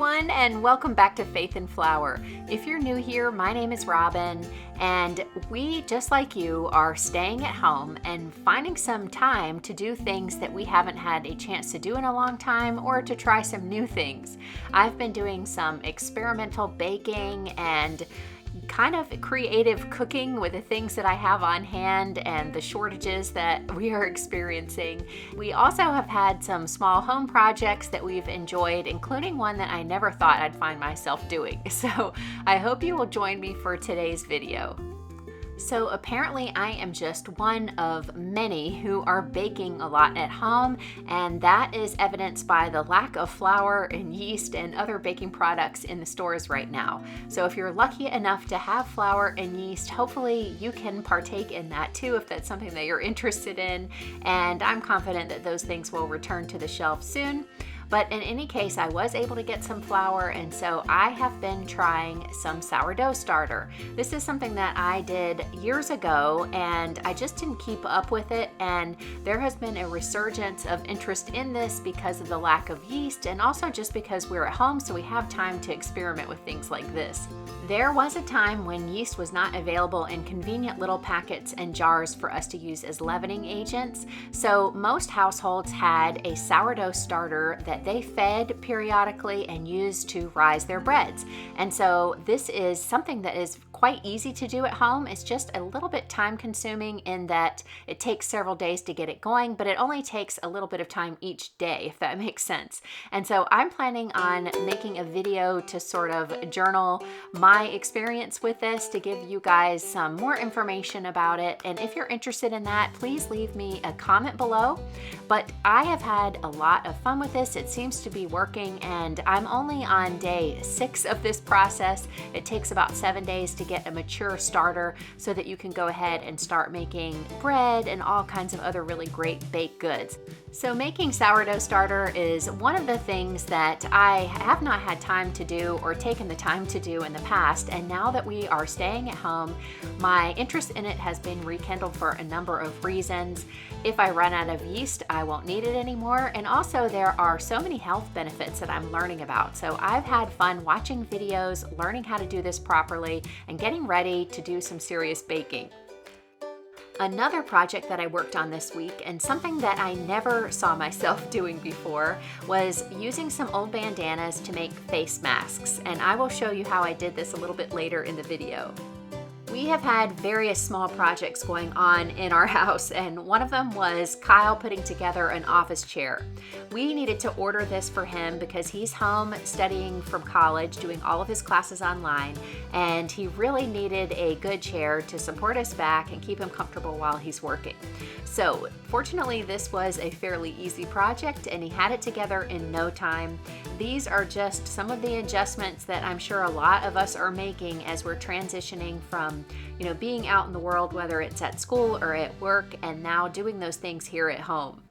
everyone, and welcome back to Faith and Flour. If you're new here, my name is Robin, and we, just like you, are staying at home and finding some time to do things that we haven't had a chance to do in a long time, or to try some new things. I've been doing some experimental baking and kind of creative cooking with the things that I have on hand and the shortages that we are experiencing. We also have had some small home projects that we've enjoyed, including one that I never thought I'd find myself doing. So I hope you will join me for today's video. So apparently I am just one of many who are baking a lot at home, and that is evidenced by the lack of flour and yeast and other baking products in the stores right now. So if you're lucky enough to have flour and yeast, hopefully you can partake in that too if that's something that you're interested in, and I'm confident that those things will return to the shelf soon. But in any case, I was able to get some flour, and so I have been trying some sourdough starter. This is something that I did years ago, and I just didn't keep up with it, and there has been a resurgence of interest in this because of the lack of yeast, and also just because we're at home, so we have time to experiment with things like this. There was a time when yeast was not available in convenient little packets and jars for us to use as leavening agents, so most households had a sourdough starter that they fed periodically and used to rise their breads. And so this is something that is quite easy to do at home. It's just a little bit time consuming in that it takes several days to get it going, but it only takes a little bit of time each day, if that makes sense. And so I'm planning on making a video to sort of journal my experience with this, to give you guys some more information about it. And if you're interested in that, please leave me a comment below. But I have had a lot of fun with this. It seems to be working, and I'm only on day 6 of this process. It takes about 7 days to get a mature starter so that you can go ahead and start making bread and all kinds of other really great baked goods. So making sourdough starter is one of the things that I have not had time to do or taken the time to do in the past, and now that we are staying at home, my interest in it has been rekindled for a number of reasons. If I run out of yeast, I won't need it anymore, and also there are so many health benefits that I'm learning about. So I've had fun watching videos, learning how to do this properly, and getting ready to do some serious baking. Another project that I worked on this week, and something that I never saw myself doing before, was using some old bandanas to make face masks, and I will show you how I did this a little bit later in the video. We have had various small projects going on in our house, and one of them was Kyle putting together an office chair. We needed to order this for him because he's home studying from college, doing all of his classes online, and he really needed a good chair to support his back and keep him comfortable while he's working. So fortunately, this was a fairly easy project, and he had it together in no time. These are just some of the adjustments that I'm sure a lot of us are making as we're transitioning from being out in the world, whether it's at school or at work, and now doing those things here at home.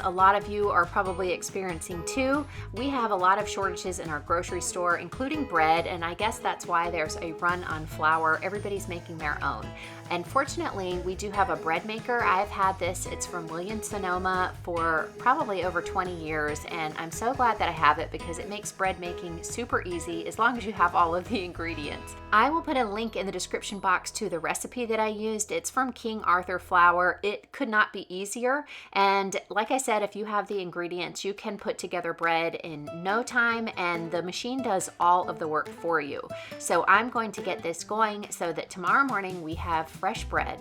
a lot of you are probably experiencing too, we have a lot of shortages in our grocery store, including bread, and I guess that's why there's a run on flour. Everybody's making their own. And fortunately, we do have a bread maker. I've had this, it's from Williams-Sonoma for probably over 20 years, and I'm so glad that I have it because it makes bread making super easy as long as you have all of the ingredients. I will put a link in the description box to the recipe that I used. It's from King Arthur flour. It could not be easier, and like I said, if you have the ingredients, you can put together bread in no time, and the machine does all of the work for you. So I'm going to get this going so that tomorrow morning we have fresh bread.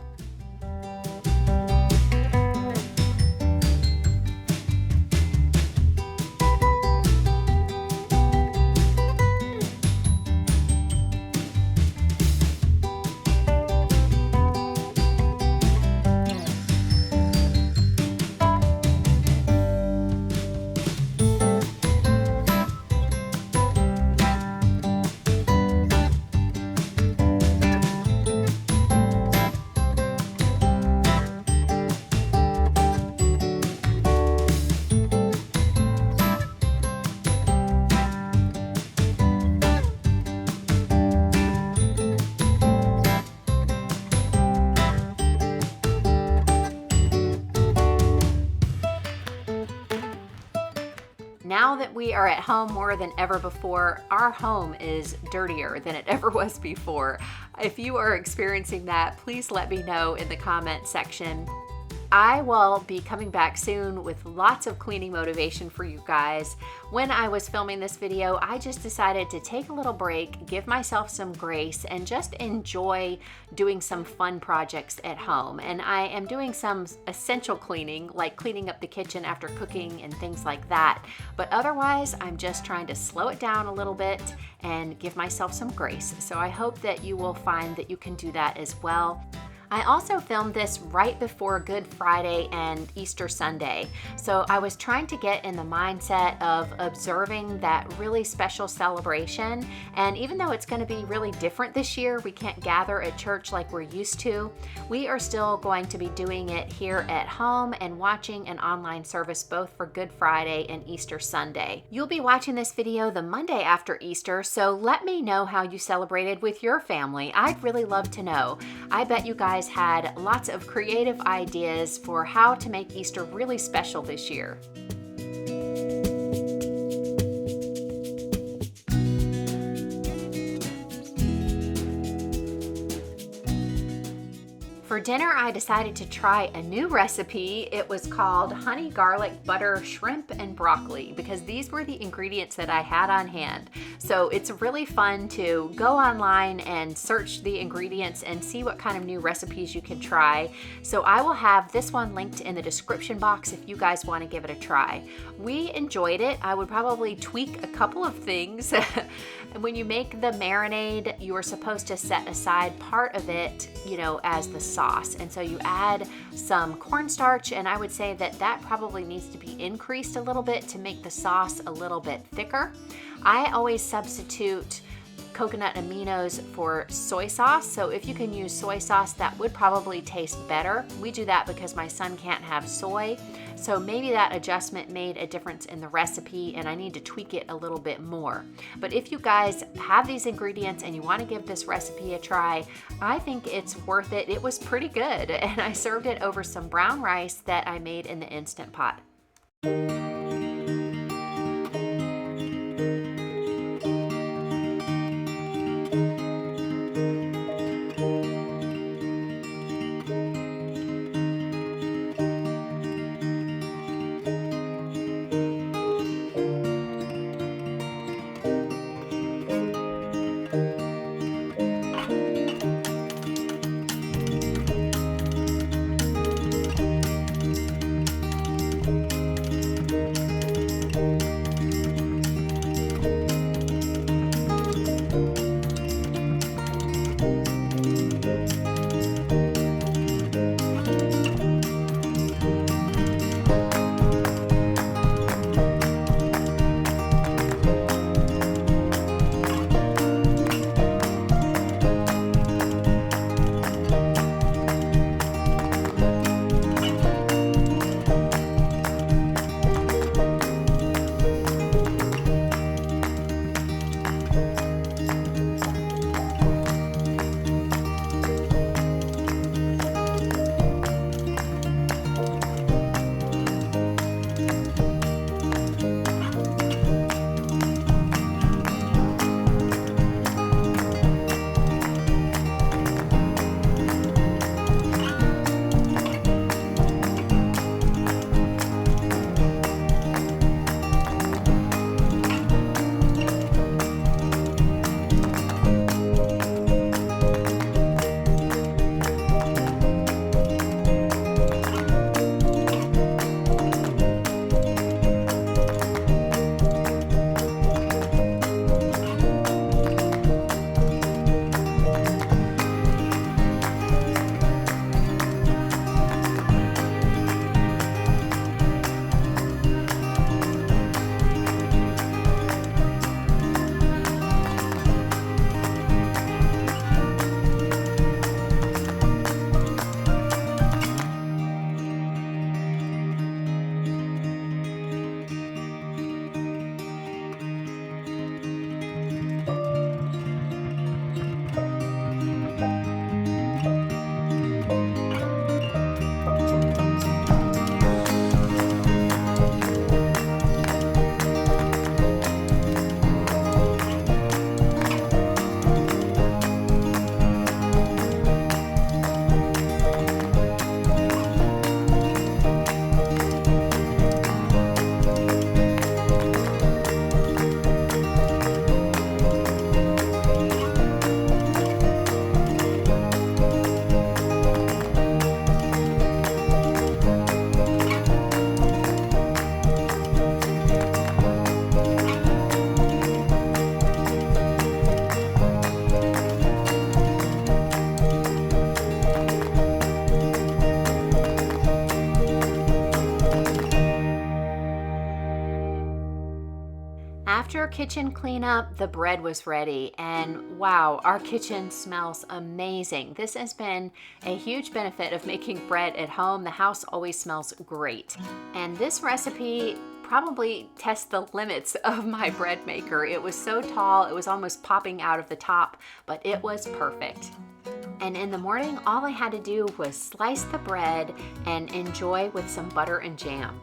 Now that we are at home more than ever before, our home is dirtier than it ever was before. If you are experiencing that, please let me know in the comment section. I will be coming back soon with lots of cleaning motivation for you guys. When I was filming this video, I just decided to take a little break, give myself some grace, and just enjoy doing some fun projects at home. And I am doing some essential cleaning, like cleaning up the kitchen after cooking and things like that. But otherwise, I'm just trying to slow it down a little bit and give myself some grace. So I hope that you will find that you can do that as well. I also filmed this right before Good Friday and Easter Sunday. So I was trying to get in the mindset of observing that really special celebration. And even though it's going to be really different this year, we can't gather at church like we're used to, we are still going to be doing it here at home and watching an online service both for Good Friday and Easter Sunday. You'll be watching this video the Monday after Easter, so let me know how you celebrated with your family. I'd really love to know. I bet you guys had lots of creative ideas for how to make Easter really special this year. For dinner, I decided to try a new recipe. It was called honey garlic butter shrimp and broccoli because these were the ingredients that I had on hand. So it's really fun to go online and search the ingredients and see what kind of new recipes you can try. So I will have this one linked in the description box if you guys want to give it a try. We enjoyed it. I would probably tweak a couple of things. When you make the marinade, you are supposed to set aside part of it, as the sauce. And so you add some cornstarch, and I would say that that probably needs to be increased a little bit to make the sauce a little bit thicker. I always substitute coconut aminos for soy sauce. So if you can use soy sauce, that would probably taste better. We do that because my son can't have soy. So maybe that adjustment made a difference in the recipe and I need to tweak it a little bit more. But if you guys have these ingredients and you want to give this recipe a try, I think it's worth it. It was pretty good. And I served it over some brown rice that I made in the Instant Pot. kitchen cleanup, the bread was ready, and wow, our kitchen smells amazing. This has been a huge benefit of making bread at home. The house always smells great. And this recipe probably tests the limits of my bread maker. It was so tall, it was almost popping out of the top, but it was perfect. And in the morning, all I had to do was slice the bread and enjoy with some butter and jam.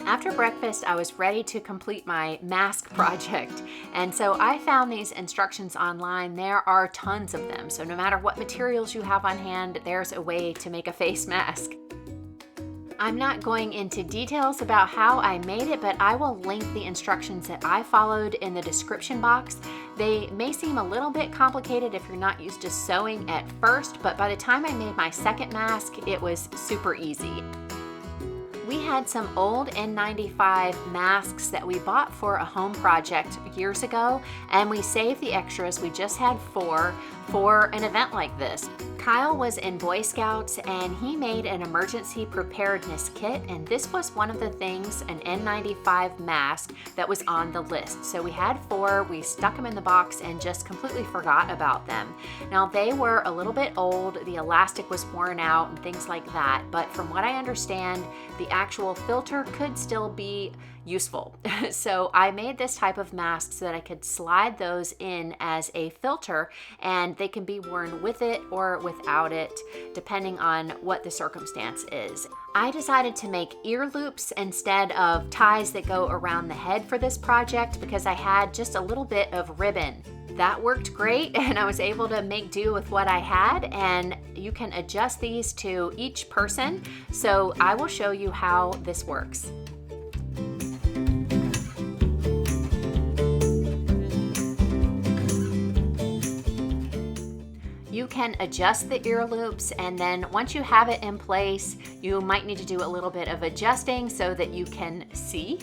After breakfast, I was ready to complete my mask project, and so I found these instructions online. There are tons of them, so no matter what materials you have on hand, there's a way to make a face mask. I'm not going into details about how I made it, but I will link the instructions that I followed in the description box. They may seem a little bit complicated if you're not used to sewing at first, but by the time I made my second mask, it was super easy. We had some old N95 masks that we bought for a home project years ago, and we saved the extras. We just had 4 for an event like this. Kyle was in Boy Scouts and he made an emergency preparedness kit, and this was one of the things, an N95 mask, that was on the list. So we had 4, we stuck them in the box and just completely forgot about them. Now they were a little bit old, the elastic was worn out and things like that, but from what I understand, the actual filter could still be useful. So I made this type of mask so that I could slide those in as a filter, and they can be worn with it or without it, depending on what the circumstance is. I decided to make ear loops instead of ties that go around the head for this project because I had just a little bit of ribbon. That worked great, and I was able to make do with what I had, and you can adjust these to each person. So I will show you how this works. You can adjust the ear loops, and then once you have it in place, you might need to do a little bit of adjusting so that you can see.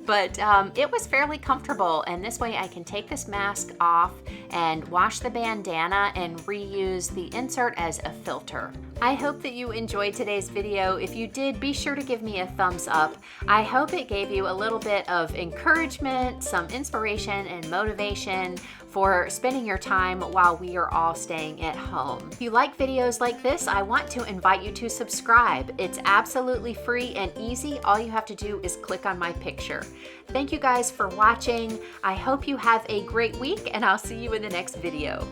But it was fairly comfortable, and this way I can take this mask off and wash the bandana and reuse the insert as a filter. I hope that you enjoyed today's video. If you did, be sure to give me a thumbs up. I hope it gave you a little bit of encouragement, some inspiration and motivation for spending your time while we are all staying at home. If you like videos like this, I want to invite you to subscribe. It's absolutely free and easy. All you have to do is click on my picture. Thank you guys for watching. I hope you have a great week, and I'll see you in the next video.